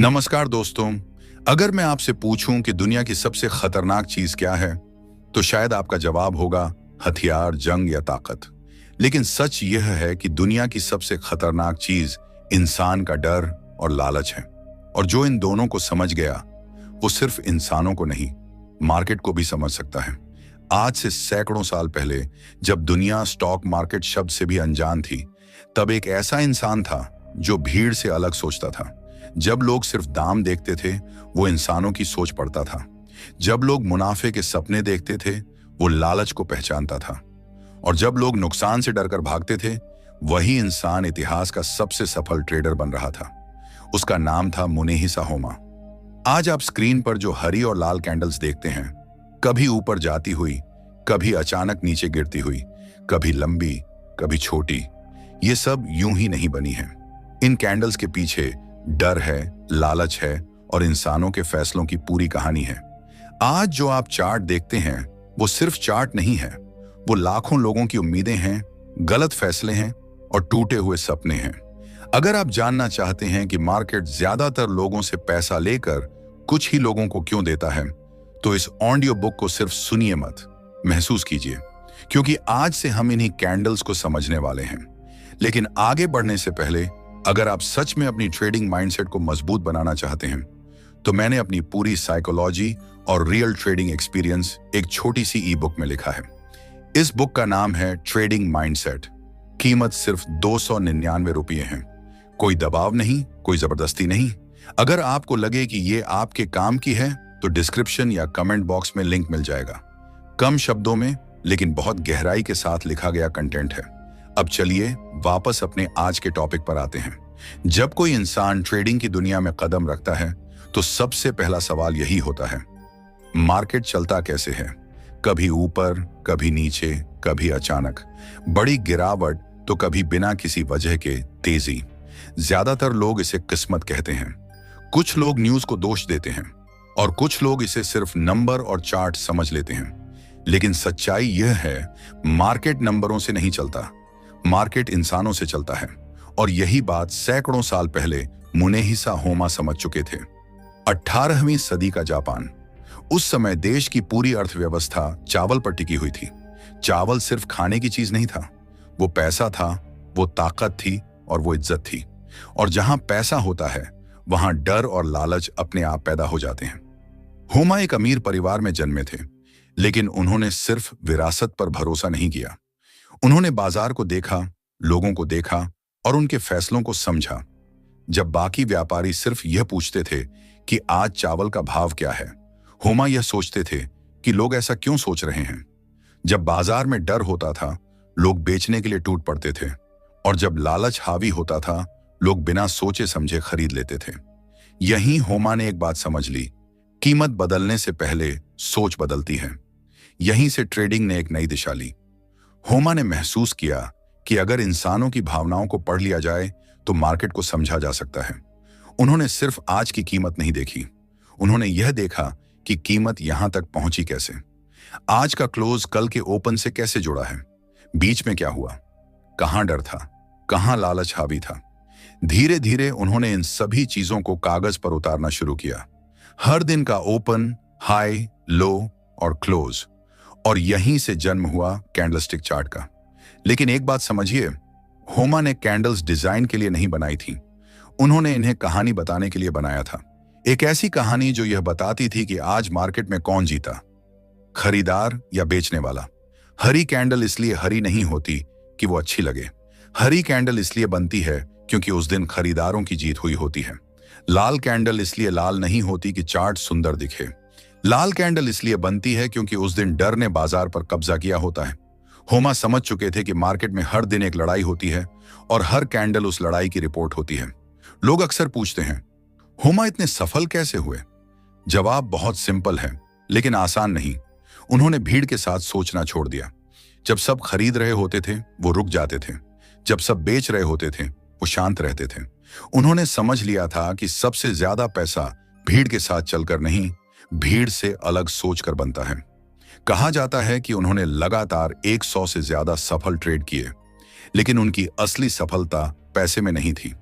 नमस्कार दोस्तों। अगर मैं आपसे पूछूं कि दुनिया की सबसे खतरनाक चीज क्या है, तो शायद आपका जवाब होगा हथियार, जंग या ताकत। लेकिन सच यह है कि दुनिया की सबसे खतरनाक चीज इंसान का डर और लालच है। और जो इन दोनों को समझ गया, वो सिर्फ इंसानों को नहीं, मार्केट को भी समझ सकता है। आज से सैकड़ों साल पहले, जब दुनिया स्टॉक मार्केट शब्द से भी अनजान थी, तब एक ऐसा इंसान था जो भीड़ से अलग सोचता था। जब लोग सिर्फ दाम देखते थे, वो इंसानों की सोच पढ़ता था। जब लोग मुनाफे के सपने देखते थे, वो लालच को पहचानता था। और जब लोग नुकसान से डरकर भागते थे, वही इंसान इतिहास का सबसे सफल ट्रेडर बन रहा था। उसका नाम था मुनेहिसा होमा। आज आप स्क्रीन पर जो हरी और लाल कैंडल्स देखते हैं, कभी ऊपर जाती हुई, कभी अचानक नीचे गिरती हुई, कभी लंबी, कभी छोटी, ये सब यूं ही नहीं बनी है। इन कैंडल्स के पीछे डर है, लालच है और इंसानों के फैसलों की पूरी कहानी है। आज जो आप चार्ट देखते हैं, वो सिर्फ चार्ट नहीं है, वो लाखों लोगों की उम्मीदें हैं, गलत फैसले हैं और टूटे हुए सपने हैं। अगर आप जानना चाहते हैं कि मार्केट ज्यादातर लोगों से पैसा लेकर कुछ ही लोगों को क्यों देता है, तो इस ऑडियो बुक को सिर्फ सुनिए मत, महसूस कीजिए, क्योंकि आज से हम इन्हीं कैंडल्स को समझने वाले हैं। लेकिन आगे बढ़ने से पहले, अगर आप सच में अपनी ट्रेडिंग माइंडसेट को मजबूत बनाना चाहते हैं, तो मैंने अपनी पूरी साइकोलॉजी और रियल ट्रेडिंग एक्सपीरियंस एक छोटी सी ई बुक में लिखा है। इस बुक का नाम है ट्रेडिंग माइंडसेट। कीमत सिर्फ 299 रुपये है। कोई दबाव नहीं, कोई जबरदस्ती नहीं। अगर आपको लगे कि ये आपके काम की है, तो डिस्क्रिप्शन या कमेंट बॉक्स में लिंक मिल जाएगा। कम शब्दों में लेकिन बहुत गहराई के साथ लिखा गया कंटेंट है। अब चलिए वापस अपने आज के टॉपिक पर आते हैं। जब कोई इंसान ट्रेडिंग की दुनिया में कदम रखता है, तो सबसे पहला सवाल यही होता है, मार्केट चलता कैसे है? कभी ऊपर, कभी नीचे, कभी अचानक बड़ी गिरावट, तो कभी बिना किसी वजह के तेजी। ज्यादातर लोग इसे किस्मत कहते हैं, कुछ लोग न्यूज को दोष देते हैं और कुछ लोग इसे सिर्फ नंबर और चार्ट समझ लेते हैं। लेकिन सच्चाई यह है, मार्केट नंबरों से नहीं चलता, मार्केट इंसानों से चलता है। और यही बात सैकड़ों साल पहले मुनेहिसा होमा समझ चुके थे। 18वीं सदी का जापान, उस समय देश की पूरी अर्थव्यवस्था चावल पर टिकी हुई थी। चावल सिर्फ खाने की चीज नहीं था, वो पैसा था, वो ताकत थी और वो इज्जत थी। और जहां पैसा होता है, वहां डर और लालच अपने आप पैदा हो जाते हैं। होमा एक अमीर परिवार में जन्मे थे, लेकिन उन्होंने सिर्फ विरासत पर भरोसा नहीं किया। उन्होंने बाजार को देखा, लोगों को देखा और उनके फैसलों को समझा। जब बाकी व्यापारी सिर्फ यह पूछते थे कि आज चावल का भाव क्या है, होमा यह सोचते थे कि लोग ऐसा क्यों सोच रहे हैं। जब बाजार में डर होता था, लोग बेचने के लिए टूट पड़ते थे। और जब लालच हावी होता था, लोग बिना सोचे समझे खरीद लेते थे। यहीं होमा ने एक बात समझ ली, कीमत बदलने से पहले सोच बदलती है। यहीं से ट्रेडिंग ने एक नई दिशा ली। होमा ने महसूस किया कि अगर इंसानों की भावनाओं को पढ़ लिया जाए, तो मार्केट को समझा जा सकता है। उन्होंने सिर्फ आज की कीमत नहीं देखी, उन्होंने यह देखा कि कीमत यहां तक पहुंची कैसे। आज का क्लोज कल के ओपन से कैसे जुड़ा है, बीच में क्या हुआ, कहां डर था, कहां लालच हावी था। धीरे धीरे उन्होंने इन सभी चीजों को कागज पर उतारना शुरू किया। हर दिन का ओपन, हाई, लो और क्लोज। और यहीं से जन्म हुआ कैंडलस्टिक चार्ट का। लेकिन एक बात समझिए, होमा ने कैंडल्स डिजाइन के लिए नहीं बनाई थी, उन्होंने इन्हें कहानी बताने के लिए बनाया था। एक ऐसी कहानी जो यह बताती थी कि आज मार्केट में कौन जीता, खरीदार या बेचने वाला। हरी कैंडल इसलिए हरी नहीं होती कि वो अच्छी लगे, हरी कैंडल इसलिए बनती है क्योंकि उस दिन खरीदारों की जीत हुई होती है। लाल कैंडल इसलिए लाल नहीं होती कि चार्ट सुंदर दिखे, लाल कैंडल इसलिए बनती है क्योंकि उस दिन डर ने बाजार पर कब्जा किया होता है। होमा समझ चुके थे कि मार्केट में हर दिन एक लड़ाई होती है और हर कैंडल उस लड़ाई की रिपोर्ट होती है। लोग अक्सर पूछते हैं, होमा इतने सफल कैसे हुए? जवाब बहुत सिंपल है, लेकिन आसान नहीं। उन्होंने भीड़ के साथ सोचना छोड़ दिया। जब सब खरीद रहे होते थे, वो रुक जाते थे। जब सब बेच रहे होते थे, वो शांत रहते थे। उन्होंने समझ लिया था कि सबसे ज्यादा पैसा भीड़ के साथ चलकर नहीं, भीड़ से अलग सोचकर बनता है। कहा जाता है कि उन्होंने लगातार 100 से ज्यादा सफल ट्रेड किए, लेकिन उनकी असली सफलता पैसे में नहीं थी।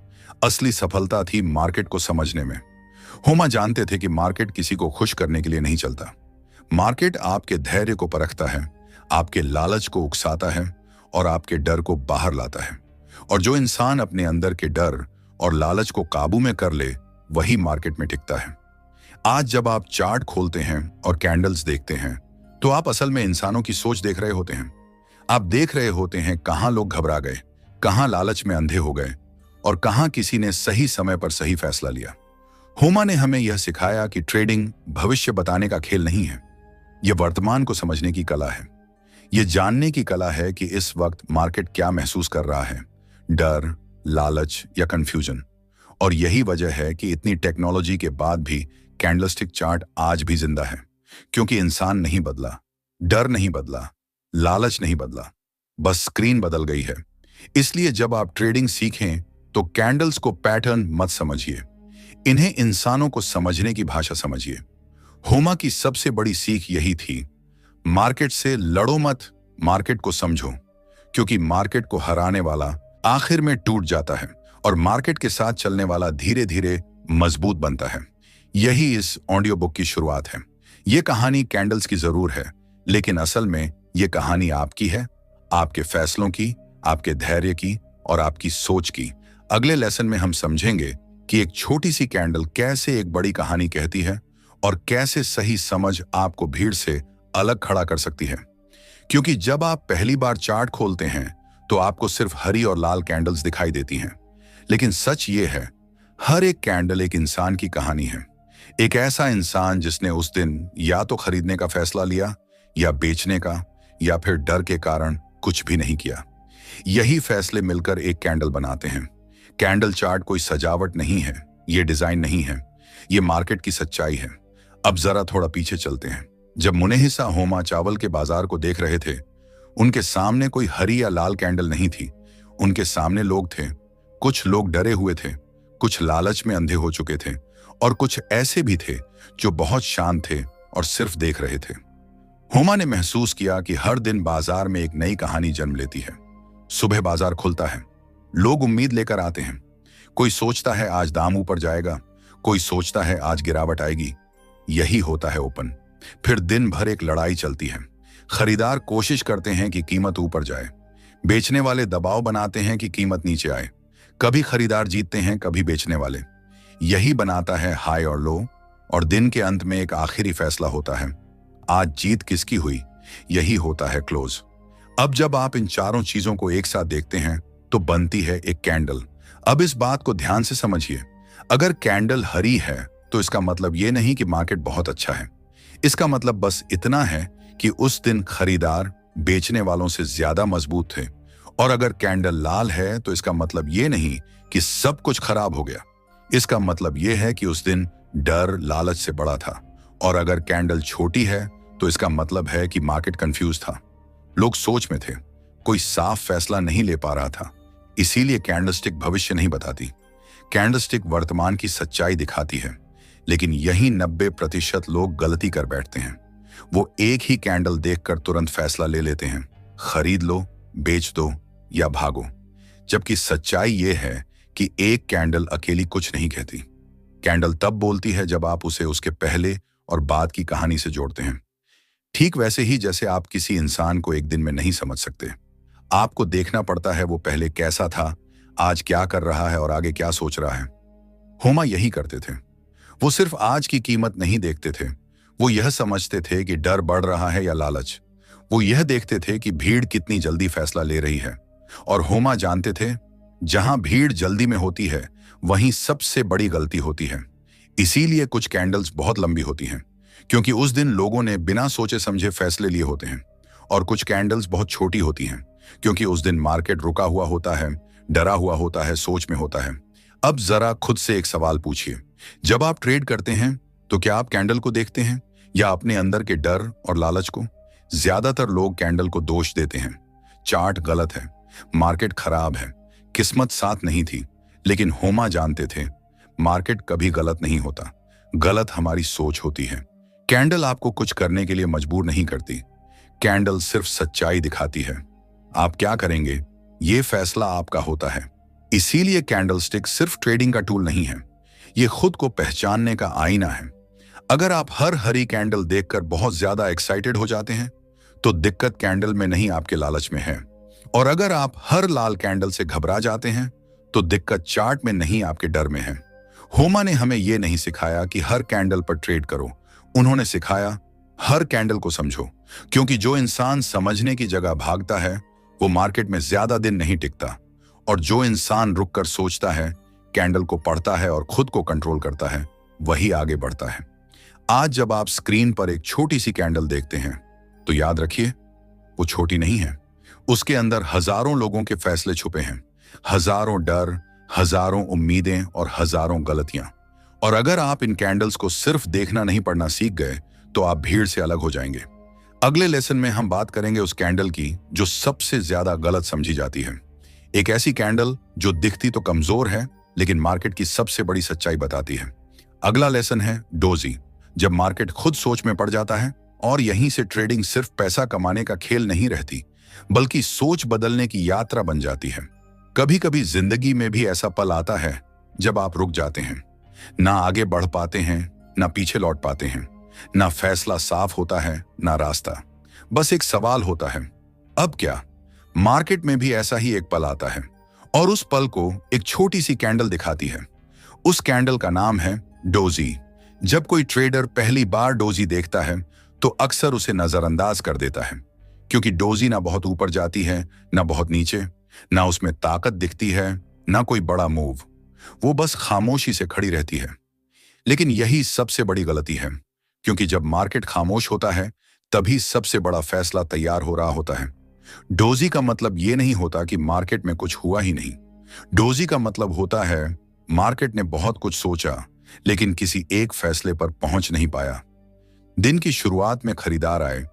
असली सफलता थी मार्केट को समझने में। होमा जानते थे कि मार्केट किसी को खुश करने के लिए नहीं चलता। मार्केट आपके धैर्य को परखता है, आपके लालच को उकसाता है और आपके डर को बाहर लाता है। और जो इंसान अपने अंदर के डर और लालच को काबू में कर ले, वही मार्केट में टिकता है। आज जब आप चार्ट खोलते हैं और कैंडल्स देखते हैं, तो आप असल में इंसानों की सोच देख रहे होते हैं। आप देख रहे होते हैं कहां लोग घबरा गए, कहां लालच में अंधे हो गए और कहां किसी ने सही समय पर सही फैसला लिया। होमा ने हमें यह सिखाया कि ट्रेडिंग भविष्य बताने का खेल नहीं है, यह वर्तमान को समझने की कला है। यह जानने की कला है कि इस वक्त मार्केट क्या महसूस कर रहा है, डर, लालच या कंफ्यूजन। और यही वजह है कि इतनी टेक्नोलॉजी के बाद भी कैंडलस्टिक चार्ट आज भी जिंदा है, क्योंकि इंसान नहीं बदला, डर नहीं बदला, लालच नहीं बदला, बस स्क्रीन बदल गई है। इसलिए जब आप ट्रेडिंग सीखें तो कैंडल्स को पैटर्न मत समझिए, इन्हें इंसानों को समझने की भाषा समझिए। होमा की सबसे बड़ी सीख यही थी, मार्केट से लड़ो मत, मार्केट को समझो, क्योंकि मार्केट को हराने वाला आखिर में टूट जाता है और मार्केट के साथ चलने वाला धीरे धीरे मजबूत बनता है। यही इस ऑडियो बुक की शुरुआत है। यह कहानी कैंडल्स की जरूर है, लेकिन असल में यह कहानी आपकी है, आपके फैसलों की, आपके धैर्य की और आपकी सोच की। अगले लेसन में हम समझेंगे कि एक छोटी सी कैंडल कैसे एक बड़ी कहानी कहती है और कैसे सही समझ आपको भीड़ से अलग खड़ा कर सकती है। क्योंकि जब आप पहली बार चार्ट खोलते हैं तो आपको सिर्फ हरी और लाल कैंडल्स दिखाई देती हैं, लेकिन सच ये है, हर एक कैंडल एक इंसान की कहानी है। एक ऐसा इंसान जिसने उस दिन या तो खरीदने का फैसला लिया या बेचने का, या फिर डर के कारण कुछ भी नहीं किया। यही फैसले मिलकर एक कैंडल बनाते हैं। कैंडल चार्ट कोई सजावट नहीं है, ये डिजाइन नहीं है, ये मार्केट की सच्चाई है। अब जरा थोड़ा पीछे चलते हैं। जब मुनेहिसा होमा चावल के बाजार को देख रहे थे, उनके सामने कोई हरी या लाल कैंडल नहीं थी। उनके सामने लोग थे। कुछ लोग डरे हुए थे, कुछ लालच में अंधे हो चुके थे और कुछ ऐसे भी थे जो बहुत शांत थे और सिर्फ देख रहे थे। होमा ने महसूस किया कि हर दिन बाजार में एक नई कहानी जन्म लेती है। सुबह बाजार खुलता है, लोग उम्मीद लेकर आते हैं। कोई सोचता है आज दाम ऊपर जाएगा, कोई सोचता है आज गिरावट आएगी। यही होता है ओपन। फिर दिन भर एक लड़ाई चलती है। खरीदार कोशिश करते हैं कि कीमत ऊपर जाए, बेचने वाले दबाव बनाते हैं कि कीमत नीचे आए। कभी खरीदार जीतते हैं, कभी बेचने वाले। यही बनाता है हाई और लो, और दिन के अंत में एक आखिरी फैसला होता है, आज जीत किसकी हुई। यही होता है क्लोज। अब जब आप इन चारों चीजों को एक साथ देखते हैं तो बनती है एक कैंडल। अब इस बात को ध्यान से समझिए, अगर कैंडल हरी है तो इसका मतलब ये नहीं कि मार्केट बहुत अच्छा है। इसका मतलब बस इतना है कि उस दिन खरीदार बेचने वालों से ज्यादा मजबूत थे। और अगर कैंडल लाल है तो इसका मतलब ये नहीं कि सब कुछ खराब हो गया। इसका मतलब ये है कि उस दिन डर लालच से बड़ा था। और अगर कैंडल छोटी है तो इसका मतलब है कि मार्केट कंफ्यूज था, लोग सोच में थे, कोई साफ फैसला नहीं ले पा रहा था। इसीलिए कैंडलस्टिक भविष्य नहीं बताती, कैंडलस्टिक वर्तमान की सच्चाई दिखाती है। लेकिन यही 90% लोग गलती कर बैठते हैं। वो एक ही कैंडल देखकर तुरंत फैसला ले लेते हैं, खरीद लो, बेच दो या भागो। जबकि सच्चाई ये है कि एक कैंडल अकेली कुछ नहीं कहती। कैंडल तब बोलती है जब आप उसे उसके पहले और बाद की कहानी से जोड़ते हैं। ठीक वैसे ही जैसे आप किसी इंसान को एक दिन में नहीं समझ सकते, आपको देखना पड़ता है वो पहले कैसा था, आज क्या कर रहा है और आगे क्या सोच रहा है। होमा यही करते थे। वो सिर्फ आज की कीमत नहीं देखते थे, वो यह समझते थे कि डर बढ़ रहा है या लालच। वो यह देखते थे कि भीड़ कितनी जल्दी फैसला ले रही है। और होमा जानते थे, जहां भीड़ जल्दी में होती है वहीं सबसे बड़ी गलती होती है। इसीलिए कुछ कैंडल्स बहुत लंबी होती हैं, क्योंकि उस दिन लोगों ने बिना सोचे समझे फैसले लिए होते हैं। और कुछ कैंडल्स बहुत छोटी होती हैं, क्योंकि उस दिन मार्केट रुका हुआ होता है, डरा हुआ होता है, सोच में होता है। अब जरा खुद से एक सवाल पूछिए, जब आप ट्रेड करते हैं तो क्या आप कैंडल को देखते हैं या अपने अंदर के डर और लालच को? ज्यादातर लोग कैंडल को दोष देते हैं, चार्ट गलत है, मार्केट खराब है, किस्मत साथ नहीं थी। लेकिन होमा जानते थे, मार्केट कभी गलत नहीं होता, गलत हमारी सोच होती है। कैंडल आपको कुछ करने के लिए मजबूर नहीं करती, कैंडल सिर्फ सच्चाई दिखाती है। आप क्या करेंगे, ये फैसला आपका होता है। इसीलिए कैंडलस्टिक सिर्फ ट्रेडिंग का टूल नहीं है, ये खुद को पहचानने का आईना है। अगर आप हर हरी कैंडल देखकर बहुत ज्यादा एक्साइटेड हो जाते हैं तो दिक्कत कैंडल में नहीं, आपके लालच में है। और अगर आप हर लाल कैंडल से घबरा जाते हैं तो दिक्कत चार्ट में नहीं, आपके डर में है। होमा ने हमें यह नहीं सिखाया कि हर कैंडल पर ट्रेड करो, उन्होंने सिखाया हर कैंडल को समझो। क्योंकि जो इंसान समझने की जगह भागता है वो मार्केट में ज्यादा दिन नहीं टिकता, और जो इंसान रुककर सोचता है, कैंडल को पढ़ता है और खुद को कंट्रोल करता है, वही आगे बढ़ता है। आज जब आप स्क्रीन पर एक छोटी सी कैंडल देखते हैं तो याद रखिए, वो छोटी नहीं है। उसके अंदर हजारों लोगों के फैसले छुपे हैं, हजारों डर, हजारों उम्मीदें और हजारों गलतियां। और अगर आप इन कैंडल्स को सिर्फ देखना नहीं पढ़ना सीख गए तो आप भीड़ से अलग हो जाएंगे। अगले लेसन में हम बात करेंगे उस कैंडल की जो सबसे ज्यादा गलत समझी जाती है। एक ऐसी कैंडल जो दिखती तो कमजोर है लेकिन मार्केट की सबसे बड़ी सच्चाई बताती है। अगला लेसन है डोजी, जब मार्केट खुद सोच में पड़ जाता है। और यहीं से ट्रेडिंग सिर्फ पैसा कमाने का खेल नहीं रहती, बल्कि सोच बदलने की यात्रा बन जाती है। कभी कभी जिंदगी में भी ऐसा पल आता है जब आप रुक जाते हैं, ना आगे बढ़ पाते हैं, ना पीछे लौट पाते हैं, ना फैसला साफ होता है, ना रास्ता। बस एक सवाल होता है, अब क्या? मार्केट में भी ऐसा ही एक पल आता है, और उस पल को एक छोटी सी कैंडल दिखाती है। उस कैंडल का नाम है डोजी। जब कोई ट्रेडर पहली बार डोजी देखता है तो अक्सर उसे नजरअंदाज कर देता है, क्योंकि डोजी ना बहुत ऊपर जाती है, ना बहुत नीचे, ना उसमें ताकत दिखती है, ना कोई बड़ा मूव। वो बस खामोशी से खड़ी रहती है। लेकिन यही सबसे बड़ी गलती है, क्योंकि जब मार्केट खामोश होता है तभी सबसे बड़ा फैसला तैयार हो रहा होता है। डोजी का मतलब ये नहीं होता कि मार्केट में कुछ हुआ ही नहीं। डोजी का मतलब होता है मार्केट ने बहुत कुछ सोचा लेकिन किसी एक फैसले पर पहुंच नहीं पाया। दिन की शुरुआत में खरीदार आए,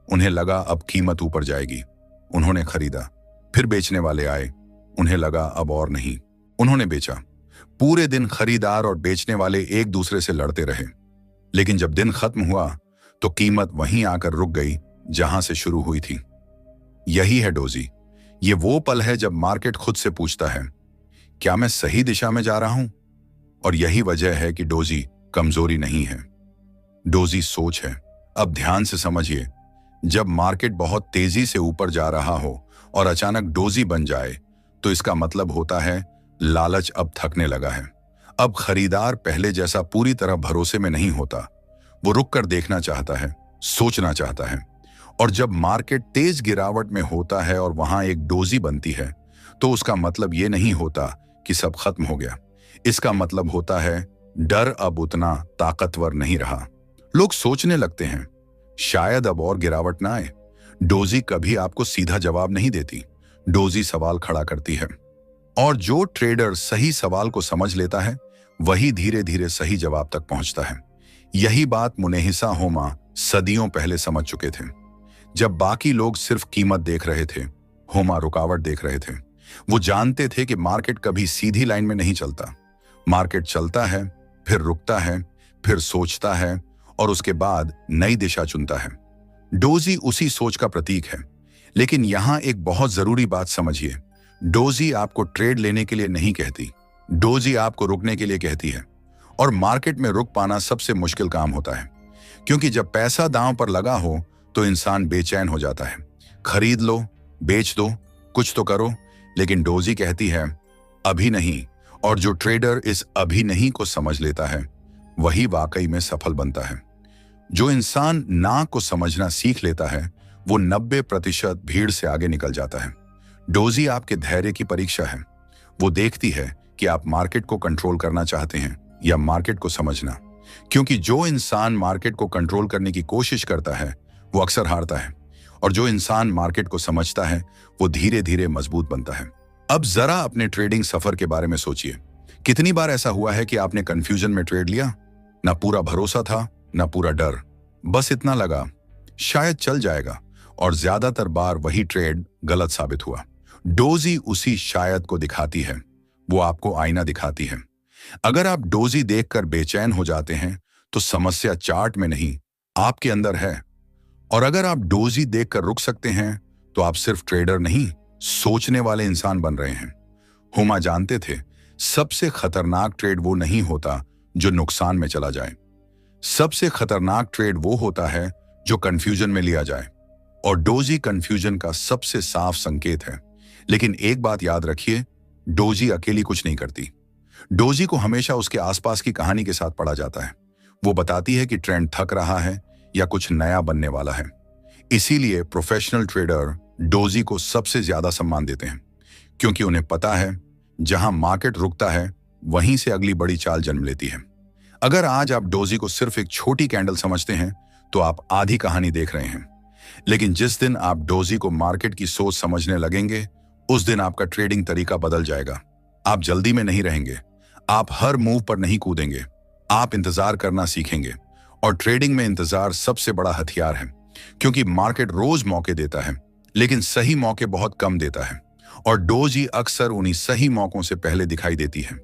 उन्हें लगा अब कीमत ऊपर जाएगी, उन्होंने खरीदा। फिर बेचने वाले आए, उन्हें लगा अब और नहीं, उन्होंने बेचा। पूरे दिन खरीदार और बेचने वाले एक दूसरे से लड़ते रहे, लेकिन जब दिन खत्म हुआ तो कीमत वहीं आकर रुक गई जहां से शुरू हुई थी। यही है डोजी। ये वो पल है जब मार्केट खुद से पूछता है, क्या मैं सही दिशा में जा रहा हूं? और यही वजह है कि डोजी कमजोरी नहीं है, डोजी सोच है। अब ध्यान से समझिए, जब मार्केट बहुत तेजी से ऊपर जा रहा हो और अचानक डोजी बन जाए तो इसका मतलब होता है लालच अब थकने लगा है। अब खरीदार पहले जैसा पूरी तरह भरोसे में नहीं होता, वो रुक कर देखना चाहता है, सोचना चाहता है। और जब मार्केट तेज गिरावट में होता है और वहां एक डोजी बनती है तो उसका मतलब ये नहीं होता कि सब खत्म हो गया। इसका मतलब होता है डर अब उतना ताकतवर नहीं रहा। लोग सोचने लगते हैं शायद अब और गिरावट ना आए। डोजी कभी आपको सीधा जवाब नहीं देती, डोजी सवाल खड़ा करती है। और जो ट्रेडर सही सवाल को समझ लेता है वही धीरे धीरे सही जवाब तक पहुंचता है। यही बात मुनेहिसा होमा सदियों पहले समझ चुके थे। जब बाकी लोग सिर्फ कीमत देख रहे थे, होमा रुकावट देख रहे थे। वो जानते थे कि मार्केट कभी सीधी लाइन में नहीं चलता। मार्केट चलता है, फिर रुकता है, फिर सोचता है और उसके बाद नई दिशा चुनता है। डोजी उसी सोच का प्रतीक है। लेकिन यहां एक बहुत जरूरी बात समझिए, डोजी आपको ट्रेड लेने के लिए नहीं कहती, डोजी आपको रुकने के लिए कहती है। और मार्केट में रुक पाना सबसे मुश्किल काम होता है, क्योंकि जब पैसा दांव पर लगा हो तो इंसान बेचैन हो जाता है। खरीद लो, बेच दो, कुछ तो करो, लेकिन डोजी कहती है अभी नहीं। और जो ट्रेडर इस अभी नहीं को समझ लेता है वही वाकई में सफल बनता है। जो इंसान ना को समझना सीख लेता है वो 90% भीड़ से आगे निकल जाता है। डोजी आपके धैर्य की परीक्षा है। वो देखती है कि आप मार्केट को कंट्रोल करना चाहते हैं या मार्केट को समझना। क्योंकि जो इंसान मार्केट को कंट्रोल करने की कोशिश करता है वो अक्सर हारता है, और जो इंसान मार्केट को समझता है वो धीरे धीरे मजबूत बनता है। अब जरा अपने ट्रेडिंग सफर के बारे में सोचिए। कितनी बार ऐसा हुआ है कि आपने कंफ्यूजन में ट्रेड लिया? ना पूरा भरोसा था, ना पूरा डर, बस इतना लगा शायद चल जाएगा, और ज्यादातर बार वही ट्रेड गलत साबित हुआ। डोजी उसी शायद को दिखाती है, वो आपको आईना दिखाती है। अगर आप डोजी देखकर बेचैन हो जाते हैं तो समस्या चार्ट में नहीं, आपके अंदर है। और अगर आप डोजी देखकर रुक सकते हैं तो आप सिर्फ ट्रेडर नहीं, सोचने वाले इंसान बन रहे हैं। होमा जानते थे सबसे खतरनाक ट्रेड वो नहीं होता जो नुकसान में चला जाए। सबसे खतरनाक ट्रेड वो होता है जो कंफ्यूजन में लिया जाए, और डोजी कंफ्यूजन का सबसे साफ संकेत है। लेकिन एक बात याद रखिए, डोजी अकेली कुछ नहीं करती। डोजी को हमेशा उसके आसपास की कहानी के साथ पढ़ा जाता है। वो बताती है कि ट्रेंड थक रहा है या कुछ नया बनने वाला है। इसीलिए प्रोफेशनल ट्रेडर डोजी को सबसे ज्यादा सम्मान देते हैं, क्योंकि उन्हें पता है जहां मार्केट रुकता है वहीं से अगली बड़ी चाल जन्म लेती है। अगर आज आप डोजी को सिर्फ एक छोटी कैंडल समझते हैं तो आप आधी कहानी देख रहे हैं। लेकिन जिस दिन आप डोजी को मार्केट की सोच समझने लगेंगे, उस दिन आपका ट्रेडिंग तरीका बदल जाएगा। आप जल्दी में नहीं रहेंगे, आप हर मूव पर नहीं कूदेंगे, आप इंतजार करना सीखेंगे। और ट्रेडिंग में इंतजार सबसे बड़ा हथियार है, क्योंकि मार्केट रोज मौके देता है लेकिन सही मौके बहुत कम देता है, और डोजी अक्सर उन्हीं सही मौकों से पहले दिखाई देती है।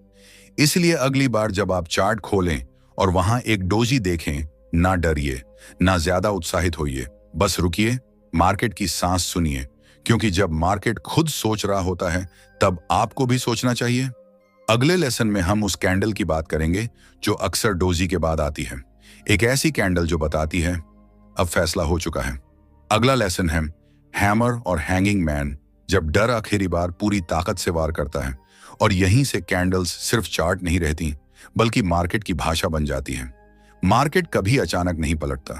इसलिए अगली बार जब आप चार्ट खोलें और वहां एक डोजी देखें, ना डरिए, ना ज्यादा उत्साहित होइए, बस रुकिए, मार्केट की सांस सुनिए, क्योंकि जब मार्केट खुद सोच रहा होता है तब आपको भी सोचना चाहिए। अगले लेसन में हम उस कैंडल की बात करेंगे जो अक्सर डोजी के बाद आती है, एक ऐसी कैंडल जो बताती है अब फैसला हो चुका है। अगला लेसन है हैमर और हैंगिंग मैन, जब डर आखिरी बार पूरी ताकत से वार करता है। और यहीं से कैंडल्स सिर्फ चार्ट नहीं रहती, बल्कि मार्केट की भाषा बन जाती है। मार्केट कभी अचानक नहीं पलटता,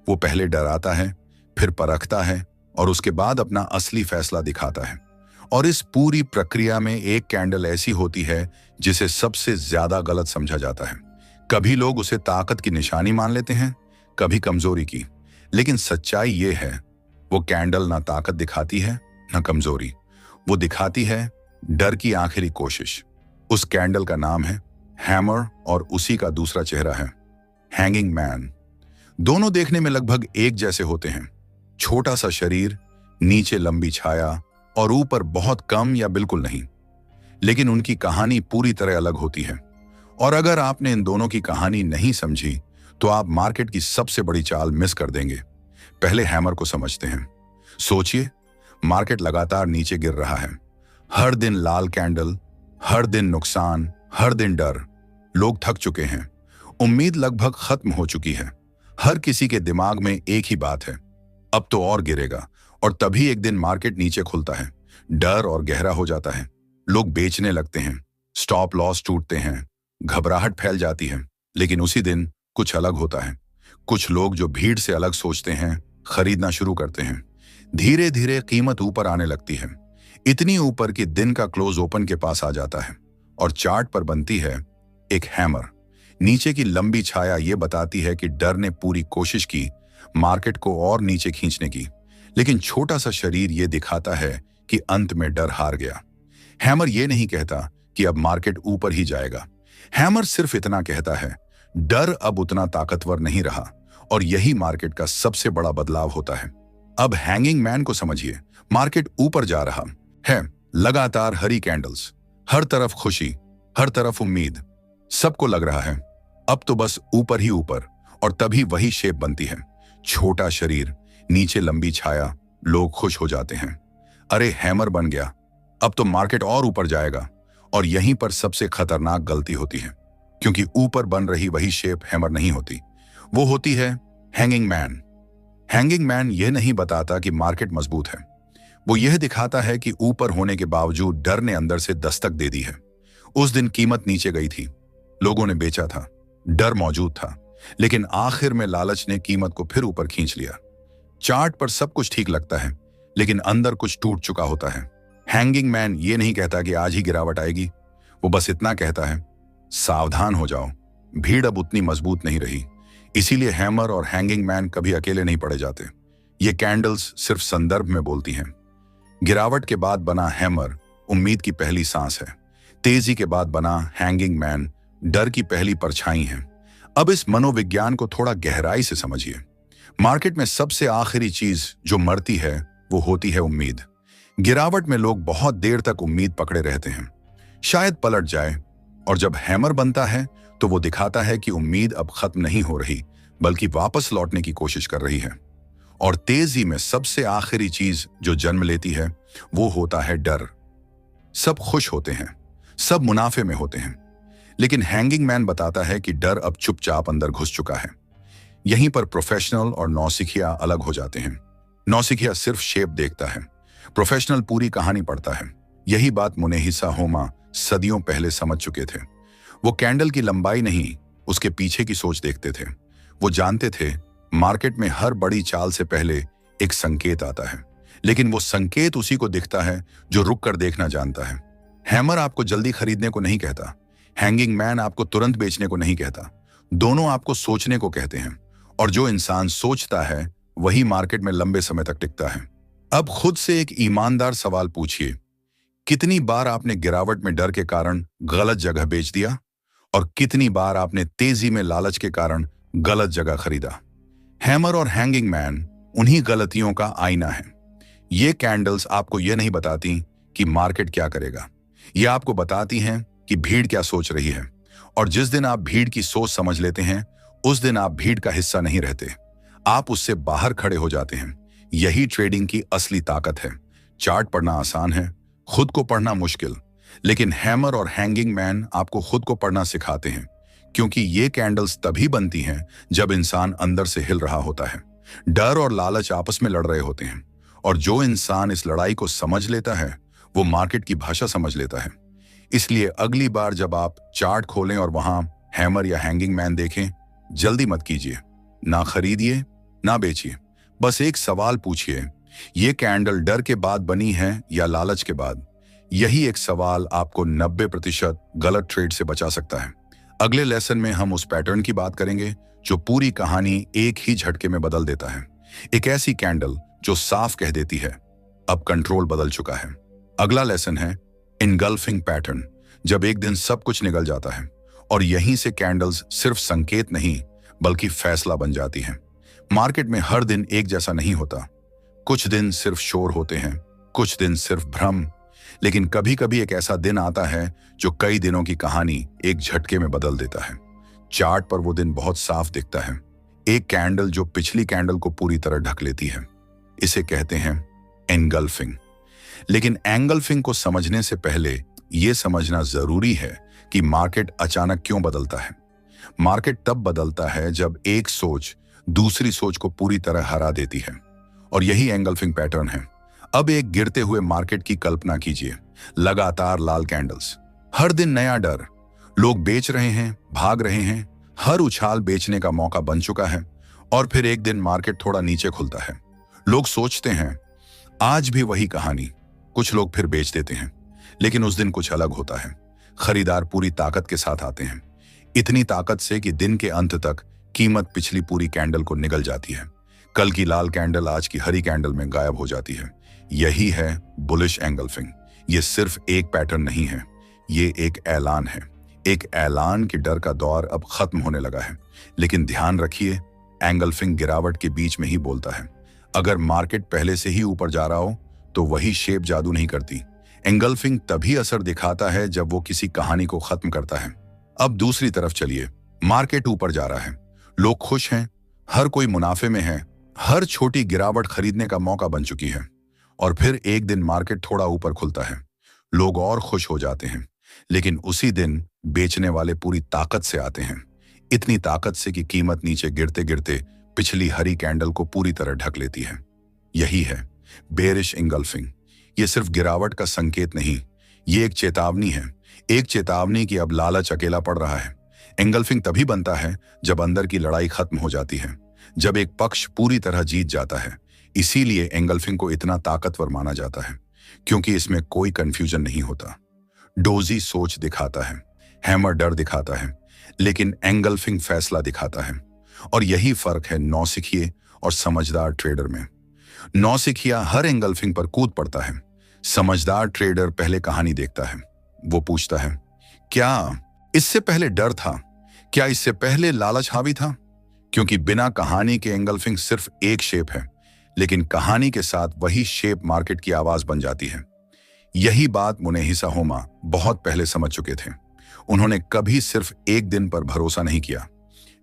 वो पहले डराता है, फिर परखता है, और उसके बाद अपना असली फैसला दिखाता है। और इस पूरी प्रक्रिया में एक कैंडल ऐसी होती है जिसे सबसे ज्यादा गलत समझा जाता है। कभी लोग उसे ताकत की निशानी मान लेते हैं, कभी कमजोरी की। लेकिन सच्चाई ये है, वो कैंडल ना ताकत दिखाती है ना कमजोरी, वो दिखाती है डर की आखिरी कोशिश। उस कैंडल का नाम है हैमर और उसी का दूसरा चेहरा है हैंगिंग मैन। दोनों देखने में लगभग एक जैसे होते हैं, छोटा सा शरीर, नीचे लंबी छाया और ऊपर बहुत कम या बिल्कुल नहीं। लेकिन उनकी कहानी पूरी तरह अलग होती है। और अगर आपने इन दोनों की कहानी नहीं समझी तो आप मार्केट की सबसे बड़ी चाल मिस कर देंगे। पहले हैमर को समझते हैं। सोचिए, मार्केट लगातार नीचे गिर रहा है, हर दिन लाल कैंडल, हर दिन नुकसान, हर दिन डर। लोग थक चुके हैं, उम्मीद लगभग खत्म हो चुकी है। हर किसी के दिमाग में एक ही बात है, अब तो और गिरेगा। और तभी एक दिन मार्केट नीचे खुलता है, डर और गहरा हो जाता है। लोग बेचने लगते हैं, स्टॉप लॉस टूटते हैं, घबराहट फैल जाती है। लेकिन उसी दिन कुछ अलग होता है। कुछ लोग जो भीड़ से अलग सोचते हैं, खरीदना शुरू करते हैं। धीरे धीरे कीमत ऊपर आने लगती है, इतनी ऊपर कि दिन का क्लोज ओपन के पास आ जाता है, और चार्ट पर बनती है एक हैमर। नीचे की लंबी छाया ये बताती है कि डर ने पूरी कोशिश की मार्केट को और नीचे खींचने की, लेकिन छोटा सा शरीर ये दिखाता है कि अंत में डर हार गया। हैमर ये नहीं कहता कि अब मार्केट ऊपर ही जाएगा। हैमर सिर्फ इतना कहता है, डर अब उतना ताकतवर नहीं रहा। और यही मार्केट का सबसे बड़ा बदलाव होता है। अब हैंगिंग मैन को समझिए। मार्केट ऊपर जा रहा है, लगातार हरी कैंडल्स, हर तरफ खुशी, हर तरफ उम्मीद, सबको लग रहा है अब तो बस ऊपर ही ऊपर। और तभी वही शेप बनती है, छोटा शरीर, नीचे लंबी छाया। लोग खुश हो जाते हैं, अरे हैमर बन गया, अब तो मार्केट और ऊपर जाएगा। और यहीं पर सबसे खतरनाक गलती होती है, क्योंकि ऊपर बन रही वही शेप हैमर नहीं होती, वो होती है हैंगिंग मैन। हैंगिंग मैन यह नहीं बताता कि मार्केट मजबूत है, वो यह दिखाता है कि ऊपर होने के बावजूद डर ने अंदर से दस्तक दे दी है। उस दिन कीमत नीचे गई थी, लोगों ने बेचा था, डर मौजूद था, लेकिन आखिर में लालच ने कीमत को फिर ऊपर खींच लिया। चार्ट पर सब कुछ ठीक लगता है, लेकिन अंदर कुछ टूट चुका होता है। हैंगिंग मैन ये नहीं कहता कि आज ही गिरावट आएगी, वो बस इतना कहता है, सावधान हो जाओ, भीड़ अब उतनी मजबूत नहीं रही। इसीलिए हैमर और हैंगिंग मैन कभी अकेले नहीं पड़े जाते। ये कैंडल्स सिर्फ संदर्भ में बोलती हैं। गिरावट के बाद बना हैमर उम्मीद की पहली सांस है, तेजी के बाद बना हैंगिंग मैन डर की पहली परछाई है। अब इस मनोविज्ञान को थोड़ा गहराई से समझिए। मार्केट में सबसे आखिरी चीज जो मरती है वो होती है उम्मीद। गिरावट में लोग बहुत देर तक उम्मीद पकड़े रहते हैं, शायद पलट जाए। और जब हैमर बनता है तो वो दिखाता है कि उम्मीद अब खत्म नहीं हो रही, बल्कि वापस लौटने की कोशिश कर रही है। और तेजी में सबसे आखिरी चीज जो जन्म लेती है वो होता है डर। सब खुश होते हैं, सब मुनाफे में होते हैं, लेकिन हैंगिंग मैन बताता है कि डर अब चुपचाप अंदर घुस चुका है। यहीं पर प्रोफेशनल और नौसिखिया अलग हो जाते हैं। नौसिखिया सिर्फ शेप देखता है, प्रोफेशनल पूरी कहानी पढ़ता है। यही बात मुनेहिसा होमा सदियों पहले समझ चुके थे। वो कैंडल की लंबाई नहीं, उसके पीछे की सोच देखते थे। वो जानते थे मार्केट में हर बड़ी चाल से पहले एक संकेत आता है, लेकिन वो संकेत उसी को दिखता है जो रुक कर देखना जानता है। हैमर आपको जल्दी खरीदने को नहीं कहता, हैंगिंग मैन आपको तुरंत बेचने को नहीं कहता। दोनों आपको सोचने को कहते हैं, और जो इंसान सोचता है वही मार्केट में लंबे समय तक टिकता है। अब खुद से एक ईमानदार सवाल पूछिए, कितनी बार आपने गिरावट में डर के कारण गलत जगह बेच दिया, और कितनी बार आपने तेजी में लालच के कारण गलत जगह खरीदा। हैमर और हैंगिंग मैन उन्हीं गलतियों का आईना है। ये कैंडल्स आपको यह नहीं बताती कि मार्केट क्या करेगा, ये आपको बताती हैं कि भीड़ क्या सोच रही है। और जिस दिन आप भीड़ की सोच समझ लेते हैं, उस दिन आप भीड़ का हिस्सा नहीं रहते, आप उससे बाहर खड़े हो जाते हैं। यही ट्रेडिंग की असली ताकत है। चार्ट पढ़ना आसान है, खुद को पढ़ना मुश्किल। लेकिन हैमर और हैंगिंग मैन आपको खुद को पढ़ना सिखाते हैं, क्योंकि ये कैंडल्स तभी बनती हैं जब इंसान अंदर से हिल रहा होता है। डर और लालच आपस में लड़ रहे होते हैं, और जो इंसान इस लड़ाई को समझ लेता है वो मार्केट की भाषा समझ लेता है। इसलिए अगली बार जब आप चार्ट खोलें और वहां हैमर या हैंगिंग मैन देखें, जल्दी मत कीजिए, ना खरीदिए ना बेचिए। बस एक सवाल पूछिए, ये कैंडल डर के बाद बनी है या लालच के बाद? यही एक सवाल आपको 90% गलत ट्रेड से बचा सकता है। अगले लेसन में हम उस पैटर्न की बात करेंगे जो पूरी कहानी एक ही झटके में बदल देता है। एक ऐसी कैंडल जो साफ कह देती है अब कंट्रोल बदल चुका है। अगला लेसन है इनगल्फिंग पैटर्न, जब एक दिन सब कुछ निकल जाता है और यहीं से कैंडल्स सिर्फ संकेत नहीं बल्कि फैसला बन जाती हैं। मार्केट में हर दिन एक जैसा नहीं होता, कुछ दिन सिर्फ शोर होते हैं, कुछ दिन सिर्फ भ्रम, लेकिन कभी कभी एक ऐसा दिन आता है जो कई दिनों की कहानी एक झटके में बदल देता है। चार्ट पर वो दिन बहुत साफ दिखता है, एक कैंडल जो पिछली कैंडल को पूरी तरह ढक लेती है। इसे कहते हैं एनगल्फिंग। लेकिन एंगल्फिंग को समझने से पहले यह समझना जरूरी है कि मार्केट अचानक क्यों बदलता है। मार्केट तब बदलता है जब एक सोच दूसरी सोच को पूरी तरह हरा देती है, और यही एंगल्फिंग पैटर्न है। अब एक गिरते हुए मार्केट की कल्पना कीजिए, लगातार लाल कैंडल्स, हर दिन नया डर, लोग बेच रहे हैं, भाग रहे हैं, हर उछाल बेचने का मौका बन चुका है। और फिर एक दिन मार्केट थोड़ा नीचे खुलता है, लोग सोचते हैं आज भी वही कहानी, कुछ लोग फिर बेच देते हैं। लेकिन उस दिन कुछ अलग होता है, खरीदार पूरी ताकत के साथ आते हैं, इतनी ताकत से कि दिन के अंत तक कीमत पिछली पूरी कैंडल को निगल जाती है। कल की लाल कैंडल आज की हरी कैंडल में गायब हो जाती है। यही है बुलिश एंगल्फिंग। ये सिर्फ एक पैटर्न नहीं है, ये एक ऐलान है, एक ऐलान कि डर का दौर अब खत्म होने लगा है। लेकिन ध्यान रखिए, एंगल्फिंग गिरावट के बीच में ही बोलता है। अगर मार्केट पहले से ही ऊपर जा रहा हो तो वही शेप जादू नहीं करती। एंगल्फिंग तभी असर दिखाता है जब वो किसी कहानी को खत्म करता है। अब दूसरी तरफ चलिए, मार्केट ऊपर जा रहा है, लोग खुश हैं, हर कोई मुनाफे में है, हर छोटी गिरावट खरीदने का मौका बन चुकी है। और फिर एक दिन मार्केट थोड़ा ऊपर खुलता है, लोग और खुश हो जाते हैं, लेकिन उसी दिन बेचने वाले पूरी ताकत से आते हैं, इतनी ताकत से कि कीमत नीचे गिरते गिरते पिछली हरी कैंडल को पूरी तरह ढक लेती है। यही है बेरिश एंगल्फिंग। ये सिर्फ गिरावट का संकेत नहीं, ये एक चेतावनी है, एक चेतावनी कि अब लालच अकेला पड़ रहा है। एंगल्फिंग तभी बनता है जब अंदर की लड़ाई खत्म हो जाती है, जब एक पक्ष पूरी तरह जीत जाता है। इसीलिए एंगल्फिंग को इतना ताकतवर माना जाता है, क्योंकि इसमें कोई कंफ्यूजन नहीं होता। डोजी सोच दिखाता है, हैमर डर दिखाता है, लेकिन एंगल्फिंग फैसला दिखाता है। और यही फर्क है नौसिखिए और समझदार ट्रेडर में। नौसिखिया हर एंगल्फिंग पर कूद पड़ता है, समझदार ट्रेडर पहले कहानी देखता है। वो पूछता है, क्या इससे पहले डर था? क्या इससे पहले लालच हावी था? क्योंकि बिना कहानी के एंगल्फिंग सिर्फ एक शेप है, लेकिन कहानी के साथ वही शेप मार्केट की आवाज बन जाती है। यही बात मुनेहिसा होमा बहुत पहले समझ चुके थे। उन्होंने कभी सिर्फ एक दिन पर भरोसा नहीं किया,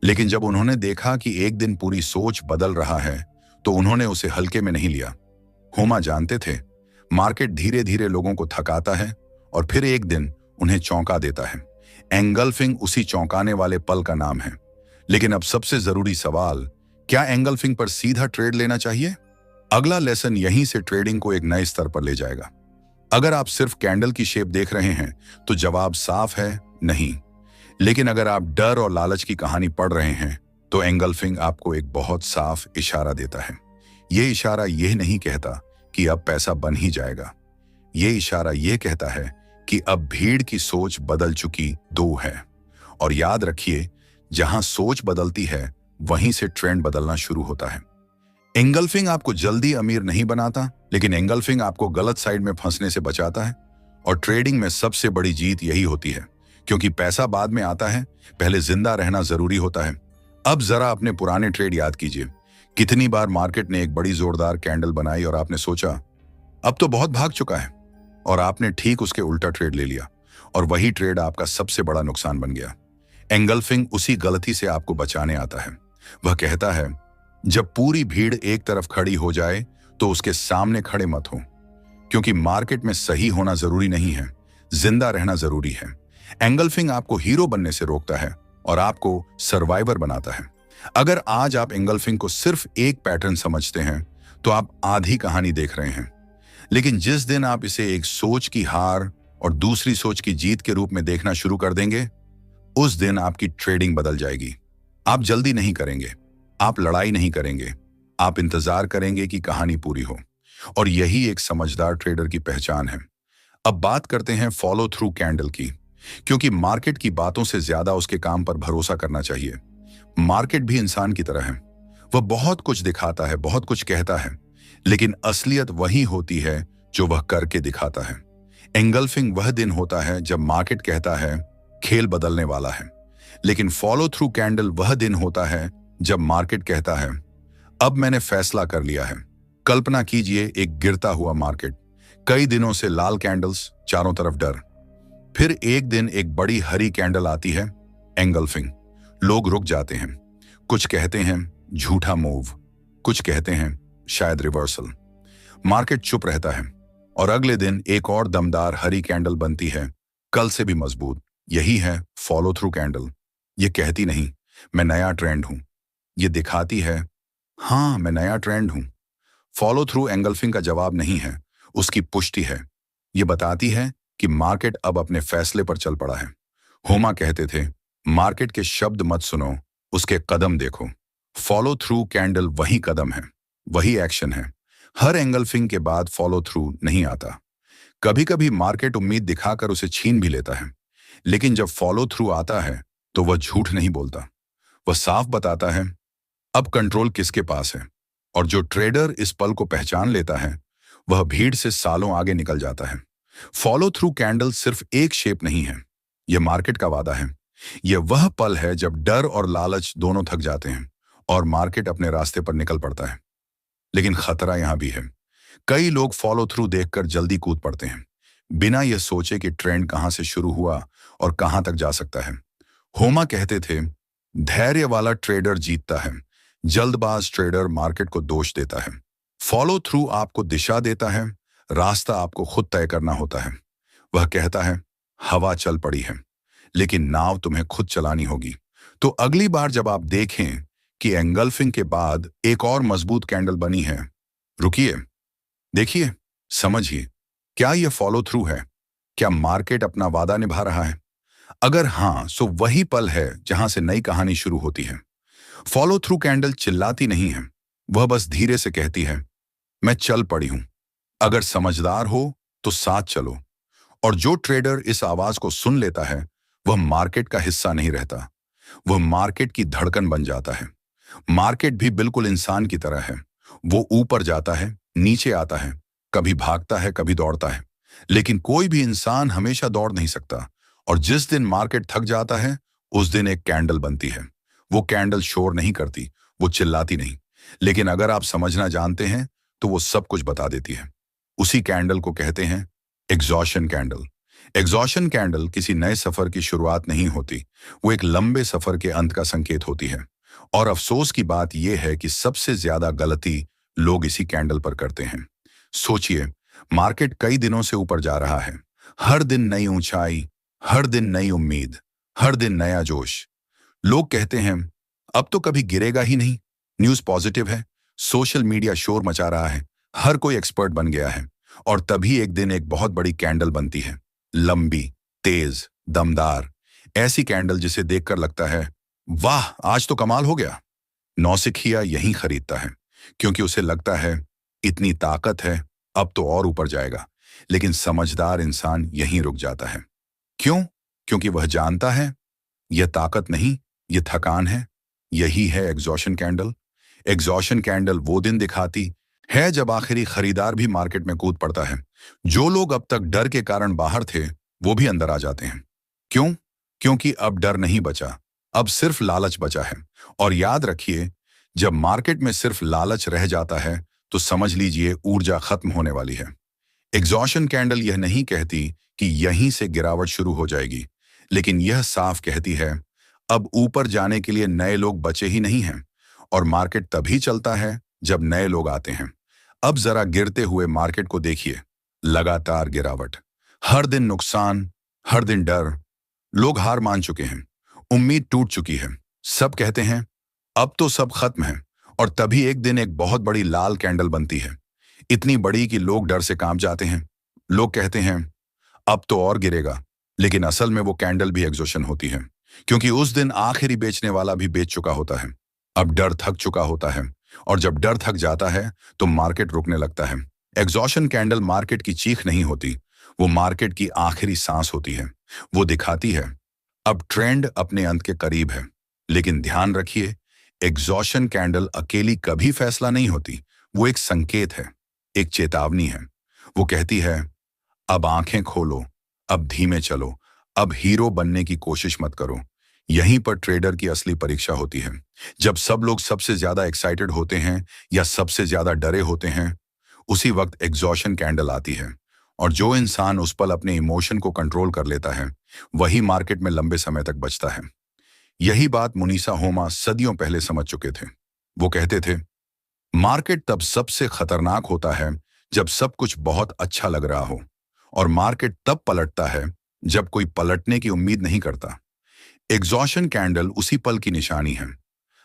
लेकिन जब उन्होंने देखा कि एक दिन पूरी सोच बदल रहा है तो उन्होंने उसे हल्के में नहीं लिया। होमा जानते थे मार्केट धीरे धीरे लोगों को थकाता है और फिर एक दिन उन्हें चौंका देता है। एंगल्फिंग उसी चौंकाने वाले पल का नाम है। लेकिन अब सबसे जरूरी सवाल, क्या एंगल्फिंग पर सीधा ट्रेड लेना चाहिए? अगला लेसन यहीं से ट्रेडिंग को एक नए स्तर पर ले जाएगा। अगर आप सिर्फ कैंडल की शेप देख रहे हैं तो जवाब साफ है, नहीं। लेकिन अगर आप डर और लालच की कहानी पढ़ रहे हैं तो एंगल्फिंग आपको एक बहुत साफ इशारा देता है। यह इशारा यह नहीं कहता कि अब पैसा बन ही जाएगा। यह इशारा यह कहता है कि अब भीड़ की सोच बदल चुकी दो है। और याद रखिए, जहां सोच बदलती है वहीं से ट्रेंड बदलना शुरू होता है। एंगल्फिंग आपको जल्दी अमीर नहीं बनाता, लेकिन एंगल्फिंग आपको गलत साइड में फंसने से बचाता है। और ट्रेडिंग में सबसे बड़ी जीत यही होती है, क्योंकि पैसा बाद में आता है, पहले जिंदा रहना जरूरी होता है। अब जरा अपने पुराने ट्रेड याद कीजिए। कितनी बार मार्केट ने एक बड़ी जोरदार कैंडल बनाई और आपने सोचा अब तो बहुत भाग चुका है, और आपने ठीक उसके उल्टा ट्रेड ले लिया, और वही ट्रेड आपका सबसे बड़ा नुकसान बन गया। एंगल्फिंग उसी गलती से आपको बचाने आता है। वह कहता है, जब पूरी भीड़ एक तरफ खड़ी हो जाए तो उसके सामने खड़े मत हो, क्योंकि मार्केट में सही होना जरूरी नहीं है, जिंदा रहना जरूरी है। एंगल्फिंग आपको हीरो बनने से रोकता है और आपको सर्वाइवर बनाता है। अगर आज आप एंगल्फिंग को सिर्फ एक पैटर्न समझते हैं तो आप आधी कहानी देख रहे हैं। लेकिन जिस दिन आप इसे एक सोच की हार और दूसरी सोच की जीत के रूप में देखना शुरू कर देंगे, उस दिन आपकी ट्रेडिंग बदल जाएगी। आप जल्दी नहीं करेंगे, आप लड़ाई नहीं करेंगे, आप इंतजार करेंगे कि कहानी पूरी हो। और यही एक समझदार ट्रेडर की पहचान है। अब बात करते हैं फॉलो थ्रू कैंडल की, क्योंकि मार्केट की बातों से ज्यादा उसके काम पर भरोसा करना चाहिए। मार्केट भी इंसान की तरह है, वह बहुत कुछ दिखाता है, बहुत कुछ कहता है, लेकिन असलियत वही होती है जो वह करके दिखाता है। एंगल्फिंग वह दिन होता है जब मार्केट कहता है खेल बदलने वाला है, लेकिन फॉलो थ्रू कैंडल वह दिन होता है जब मार्केट कहता है अब मैंने फैसला कर लिया है। कल्पना कीजिए एक गिरता हुआ मार्केट, कई दिनों से लाल कैंडल्स, चारों तरफ डर। फिर एक दिन एक बड़ी हरी कैंडल आती है, एंगल्फिंग। लोग रुक जाते हैं, कुछ कहते हैं झूठा मूव, कुछ कहते हैं शायद रिवर्सल। मार्केट चुप रहता है और अगले दिन एक और दमदार हरी कैंडल बनती है, कल से भी मजबूत। यही है फॉलो थ्रू कैंडल। ये कहती नहीं मैं नया ट्रेंड हूं, ये दिखाती है हाँ मैं नया ट्रेंड हूं। फॉलो थ्रू एंगल्फिंग का जवाब नहीं है, उसकी पुष्टि है। ये बताती है कि मार्केट अब अपने फैसले पर चल पड़ा है। होमा कहते थे मार्केट के शब्द मत सुनो, उसके कदम देखो। फॉलो थ्रू कैंडल वही कदम है, वही एक्शन है। हर एंगल्फिंग के बाद फॉलो थ्रू नहीं आता। कभी कभी मार्केट उम्मीद दिखाकर उसे छीन भी लेता है, लेकिन जब फॉलो थ्रू आता है तो वह झूठ नहीं बोलता। वह साफ बताता है अब कंट्रोल किसके पास है। और जो ट्रेडर इस पल को पहचान लेता है वह भीड़ से सालों आगे निकल जाता है। फॉलो थ्रू कैंडल सिर्फ एक शेप नहीं है, यह मार्केट का वादा है। यह वह पल है जब डर और लालच दोनों थक जाते हैं और मार्केट अपने रास्ते पर निकल पड़ता है। लेकिन खतरा यहां भी है। कई लोग फॉलो थ्रू देखकर जल्दी कूद पड़ते हैं, बिना यह सोचे कि ट्रेंड कहां से शुरू हुआ और कहां तक जा सकता है। होमा कहते थे धैर्य वाला ट्रेडर जीतता है, जल्दबाज ट्रेडर मार्केट को दोष देता है। फॉलो थ्रू आपको दिशा देता है, रास्ता आपको खुद तय करना होता है। वह कहता है हवा चल पड़ी है, लेकिन नाव तुम्हें खुद चलानी होगी। तो अगली बार जब आप देखें कि एंगल्फिंग के बाद एक और मजबूत कैंडल बनी है, रुकिए, देखिए, समझिए, क्या यह फॉलो थ्रू है? क्या मार्केट अपना वादा निभा रहा है? अगर हाँ, तो वही पल है जहां से नई कहानी शुरू होती है। फॉलो थ्रू कैंडल चिल्लाती नहीं है, वह बस धीरे से कहती है मैं चल पड़ी हूं, अगर समझदार हो तो साथ चलो। और जो ट्रेडर इस आवाज को सुन लेता है वह मार्केट का हिस्सा नहीं रहता, वह मार्केट की धड़कन बन जाता है। मार्केट भी बिल्कुल इंसान की तरह है, वो ऊपर जाता है, नीचे आता है, कभी भागता है, कभी दौड़ता है। लेकिन कोई भी इंसान हमेशा दौड़ नहीं सकता, और जिस दिन मार्केट थक जाता है उस दिन एक कैंडल बनती है। वो कैंडल शोर नहीं करती, वो चिल्लाती नहीं, लेकिन अगर आप समझना जानते हैं तो वो सब कुछ बता देती है। उसी कैंडल को कहते हैं एग्जॉशन कैंडल। एग्जॉशन कैंडल किसी नए सफर की शुरुआत नहीं होती, वो एक लंबे सफर के अंत का संकेत होती है। और अफसोस की बात यह है कि सबसे ज्यादा गलती लोग इसी कैंडल पर करते हैं। सोचिए, मार्केट कई दिनों से ऊपर जा रहा है, हर दिन नई ऊंचाई, हर दिन नई उम्मीद, हर दिन नया जोश। लोग कहते हैं अब तो कभी गिरेगा ही नहीं। न्यूज पॉजिटिव है, सोशल मीडिया शोर मचा रहा है, हर कोई एक्सपर्ट बन गया है। और तभी एक दिन एक बहुत बड़ी कैंडल बनती है, लंबी, तेज, दमदार, ऐसी कैंडल जिसे देखकर लगता है वाह आज तो कमाल हो गया। नौसिखिया यही खरीदता है क्योंकि उसे लगता है इतनी ताकत है, अब तो और ऊपर जाएगा। लेकिन समझदार इंसान यहीं रुक जाता है। क्यों? क्योंकि वह जानता है यह ताकत नहीं, यह थकान है। यही है एग्जॉशन कैंडल। एग्जॉशन कैंडल वो दिन दिखाती है जब आखिरी खरीदार भी मार्केट में कूद पड़ता है। जो लोग अब तक डर के कारण बाहर थे वो भी अंदर आ जाते हैं। क्यों? क्योंकि अब डर नहीं बचा, अब सिर्फ लालच बचा है। और याद रखिए, जब मार्केट में सिर्फ लालच रह जाता है तो समझ लीजिए ऊर्जा खत्म होने वाली है। एग्जॉशन कैंडल यह नहीं कहती कि यहीं से गिरावट शुरू हो जाएगी, लेकिन यह साफ कहती है अब ऊपर जाने के लिए नए लोग बचे ही नहीं हैं। और मार्केट तभी चलता है जब नए लोग आते हैं। अब जरा गिरते हुए मार्केट को देखिए, लगातार गिरावट, हर दिन नुकसान, हर दिन डर। लोग हार मान चुके हैं, उम्मीद टूट चुकी है। सब कहते हैं अब तो सब खत्म है। और तभी एक दिन एक बहुत बड़ी लाल कैंडल बनती है, इतनी बड़ी कि लोग डर से कांप जाते हैं। लोग कहते हैं अब तो और गिरेगा, लेकिन असल में वो कैंडल भी एग्जॉशन होती है, क्योंकि उस दिन आखिरी बेचने वाला भी बेच चुका होता है। अब डर थक चुका होता है, और जब डर थक जाता है तो मार्केट रुकने लगता है। एग्जॉशन कैंडल मार्केट की चीख नहीं होती, वो मार्केट की आखिरी सांस होती है। वो दिखाती है अब ट्रेंड अपने अंत के करीब है। लेकिन ध्यान रखिए, एग्जॉशन कैंडल अकेली कभी फैसला नहीं होती। वो एक संकेत है, एक चेतावनी है। वो कहती है अब आंखें खोलो, अब धीमे चलो, अब हीरो बनने की कोशिश मत करो। यहीं पर ट्रेडर की असली परीक्षा होती है। जब सब लोग सबसे ज्यादा एक्साइटेड होते हैं या सबसे ज्यादा डरे होते हैं, उसी वक्त एग्जॉशन कैंडल आती है। और जो इंसान उस पल अपने इमोशन को कंट्रोल कर लेता है वही मार्केट में लंबे समय तक बचता है। यही बात मुनीसा होमा सदियों पहले समझ चुके थे। वो कहते थे मार्केट तब सबसे खतरनाक होता है जब सब कुछ बहुत अच्छा लग रहा हो, और मार्केट तब पलटता है जब कोई पलटने की उम्मीद नहीं करता। एग्जॉशन कैंडल उसी पल की निशानी है।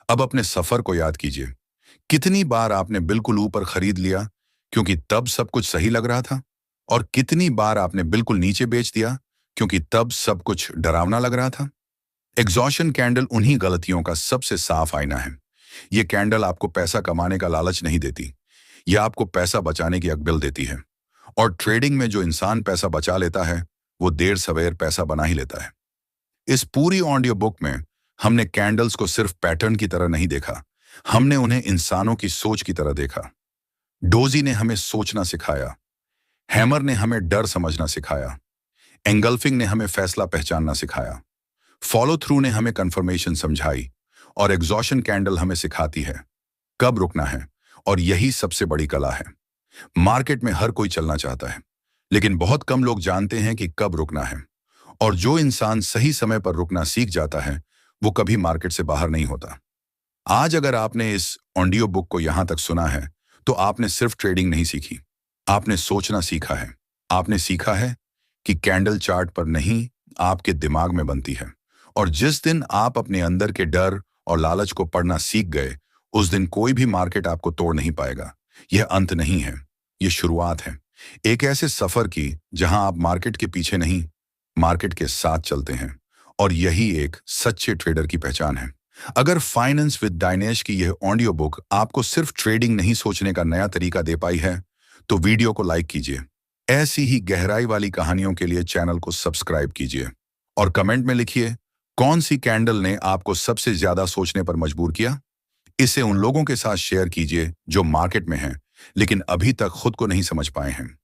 अब अपने सफर को याद कीजिए, कितनी बार आपने बिल्कुल ऊपर खरीद लिया क्योंकि तब सब कुछ सही लग रहा था, और कितनी बार आपने बिल्कुल नीचे बेच दिया क्योंकि तब सब कुछ डरावना लग रहा था। एग्जॉशन कैंडल उन्हीं गलतियों का सबसे साफ आईना है। ये कैंडल आपको पैसा कमाने का लालच नहीं देती, यह आपको पैसा बचाने की अकल देती है। और ट्रेडिंग में जो इंसान पैसा बचा लेता है वो देर सवेर पैसा बना ही लेता है। इस पूरी ऑडियो बुक में हमने कैंडल्स को सिर्फ पैटर्न की तरह नहीं देखा, हमने उन्हें इंसानों की सोच की तरह देखा। डोजी ने हमें सोचना सिखाया, हैमर ने हमें डर समझना सिखाया, एंगल्फिंग ने हमें फैसला पहचानना सिखाया, फॉलो थ्रू ने हमें कंफर्मेशन समझाई, और एग्जॉशन कैंडल हमें सिखाती है कब रुकना है। और यही सबसे बड़ी कला है। मार्केट में हर कोई चलना चाहता है, लेकिन बहुत कम लोग जानते हैं कि कब रुकना है। और जो इंसान सही समय पर रुकना सीख जाता है वो कभी मार्केट से बाहर नहीं होता। आज अगर आपने इस ऑडियो बुक को यहां तक सुना है तो आपने सिर्फ ट्रेडिंग नहीं सीखी, आपने सोचना सीखा है। आपने सीखा है कि कैंडल चार्ट पर नहीं, आपके दिमाग में बनती है। और जिस दिन आप अपने अंदर के डर और लालच को पढ़ना सीख गए, उस दिन कोई भी मार्केट आपको तोड़ नहीं पाएगा। यह अंत नहीं है, यह शुरुआत है एक ऐसे सफर की जहां आप मार्केट के पीछे नहीं, मार्केट के साथ चलते हैं। और यही एक सच्चे ट्रेडर की पहचान है। अगर फाइनेंस विद डायनेश की यह ऑडियो बुक आपको सिर्फ ट्रेडिंग नहीं सोचने का नया तरीका दे पाई है तो वीडियो को लाइक कीजिए। ऐसी ही गहराई वाली कहानियों के लिए चैनल को सब्सक्राइब कीजिए, और कमेंट में लिखिए कौन सी कैंडल ने आपको सबसे ज्यादा सोचने पर मजबूर किया। इसे उन लोगों के साथ शेयर कीजिए जो मार्केट में हैं लेकिन अभी तक खुद को नहीं समझ पाए हैं।